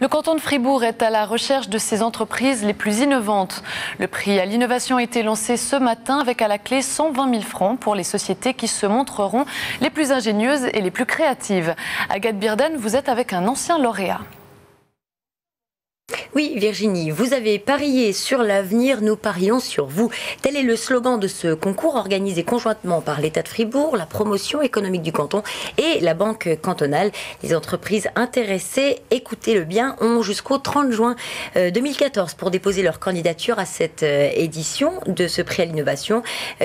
Le canton de Fribourg est à la recherche de ses entreprises les plus innovantes. Le prix à l'innovation a été lancé ce matin avec à la clé 120 000 francs pour les sociétés qui se montreront les plus ingénieuses et les plus créatives. Agathe Birden, vous êtes avec un ancien lauréat. Oui, Virginie, vous avez parié sur l'avenir, nous parions sur vous. Tel est le slogan de ce concours organisé conjointement par l'État de Fribourg, la promotion économique du canton et la Banque cantonale. Les entreprises intéressées, écoutez-le bien, ont jusqu'au 30 juin 2014 pour déposer leur candidature à cette édition de ce prix à l'innovation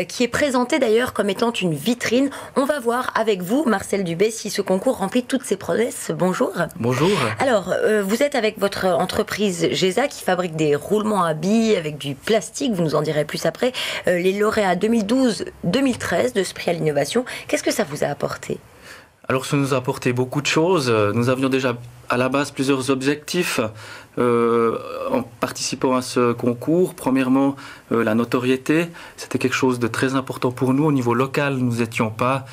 qui est présenté d'ailleurs comme étant une vitrine. On va voir avec vous, Marcel Dubé, si ce concours remplit toutes ses promesses. Bonjour. Bonjour. Alors, vous êtes avec votre entreprise GESA qui fabrique des roulements à billes avec du plastique, vous nous en direz plus après, les lauréats 2012-2013 de ce prix à l'innovation. Qu'est-ce que ça vous a apporté ? Alors ça nous a apporté beaucoup de choses. Nous avions déjà à la base plusieurs objectifs en participant à ce concours. Premièrement, la notoriété. C'était quelque chose de très important pour nous. Au niveau local, nous n'étions pas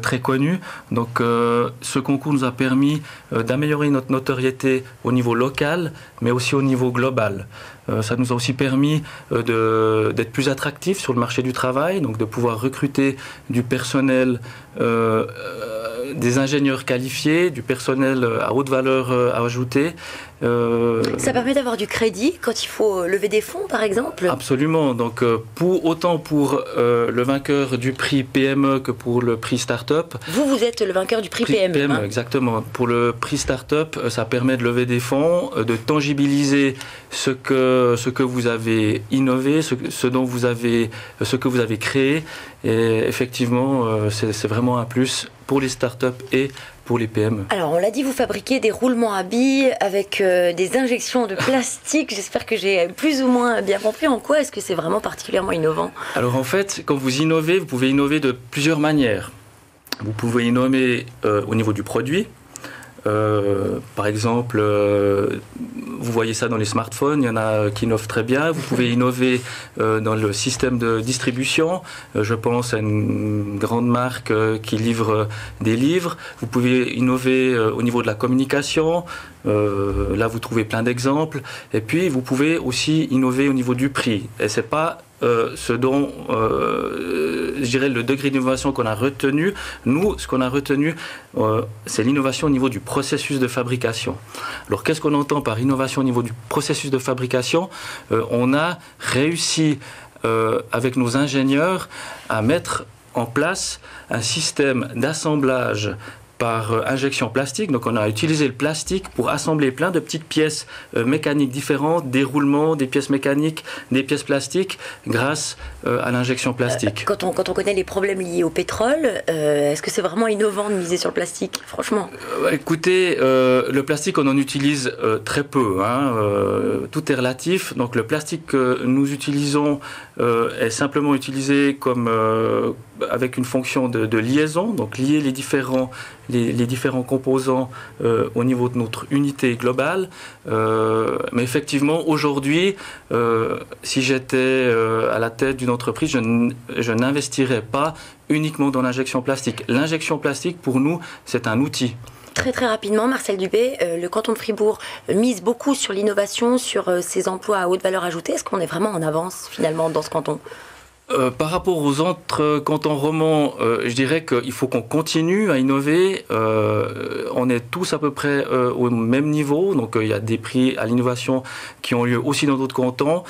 très connus. Donc ce concours nous a permis d'améliorer notre notoriété au niveau local, mais aussi au niveau global. Ça nous a aussi permis d'être plus attractifs sur le marché du travail, donc de pouvoir recruter du personnel des ingénieurs qualifiés, du personnel à haute valeur ajoutée. Ça permet d'avoir du crédit quand il faut lever des fonds, par exemple ? Absolument. Donc, autant pour le vainqueur du prix PME que pour le prix Start-up. Vous êtes le vainqueur du prix PME. Hein. Exactement. Pour le prix Start-up, ça permet de lever des fonds, de tangibiliser ce que vous avez innové, ce que vous avez créé. Et effectivement, c'est vraiment un plus pour les start-up et pour les PME. Alors, on l'a dit, vous fabriquez des roulements à billes avec des injections de plastique. J'espère que j'ai plus ou moins bien compris. En quoi est-ce que c'est vraiment particulièrement innovant ? Alors, en fait, quand vous innovez, vous pouvez innover de plusieurs manières. Vous pouvez innover au niveau du produit. Par exemple, vous voyez ça dans les smartphones, il y en a qui innovent très bien. Vous pouvez innover dans le système de distribution. Je pense à une grande marque qui livre des livres. Vous pouvez innover au niveau de la communication. Là, vous trouvez plein d'exemples. Et puis, vous pouvez aussi innover au niveau du prix. Et c'est pas ce dont, je dirais, le degré d'innovation qu'on a retenu. Nous, ce qu'on a retenu, c'est l'innovation au niveau du processus de fabrication. Alors, qu'est-ce qu'on entend par innovation au niveau du processus de fabrication ? On a réussi, avec nos ingénieurs, à mettre en place un système d'assemblage par injection plastique. Donc on a utilisé le plastique pour assembler plein de petites pièces mécaniques différentes, des roulements, des pièces mécaniques, des pièces plastiques, grâce à l'injection plastique. Quand on connaît les problèmes liés au pétrole, est-ce que c'est vraiment innovant de miser sur le plastique, franchement ? Écoutez, le plastique, on en utilise très peu. Hein, tout est relatif. Donc le plastique que nous utilisons est simplement utilisé comme avec une fonction de liaison, donc lier les différents composants au niveau de notre unité globale. Mais effectivement, aujourd'hui, si j'étais à la tête d'une entreprise, je n'investirais pas uniquement dans l'injection plastique. L'injection plastique, pour nous, c'est un outil. Très très rapidement, Marcel Dubé, le canton de Fribourg mise beaucoup sur l'innovation, sur ses emplois à haute valeur ajoutée. Est-ce qu'on est vraiment en avance finalement dans ce canton ? Par rapport aux autres cantons romans, je dirais qu'il faut qu'on continue à innover. On est tous à peu près au même niveau. Donc il y a des prix à l'innovation qui ont lieu aussi dans d'autres cantons.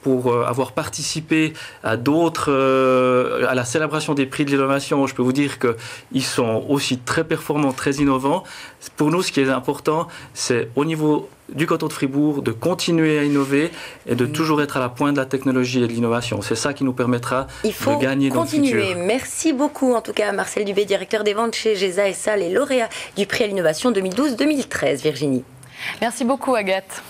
Pour avoir participé à à la célébration des prix de l'innovation, je peux vous dire qu'ils sont aussi très performants, très innovants. Pour nous, ce qui est important, c'est au niveau du canton de Fribourg de continuer à innover et de toujours être à la pointe de la technologie et de l'innovation. C'est ça qui nous permettra de gagner dans le futur. Merci beaucoup, en tout cas, Marcel Dubé, directeur des ventes chez GESA SA, les lauréats du prix à l'innovation 2012-2013. Virginie. Merci beaucoup, Agathe.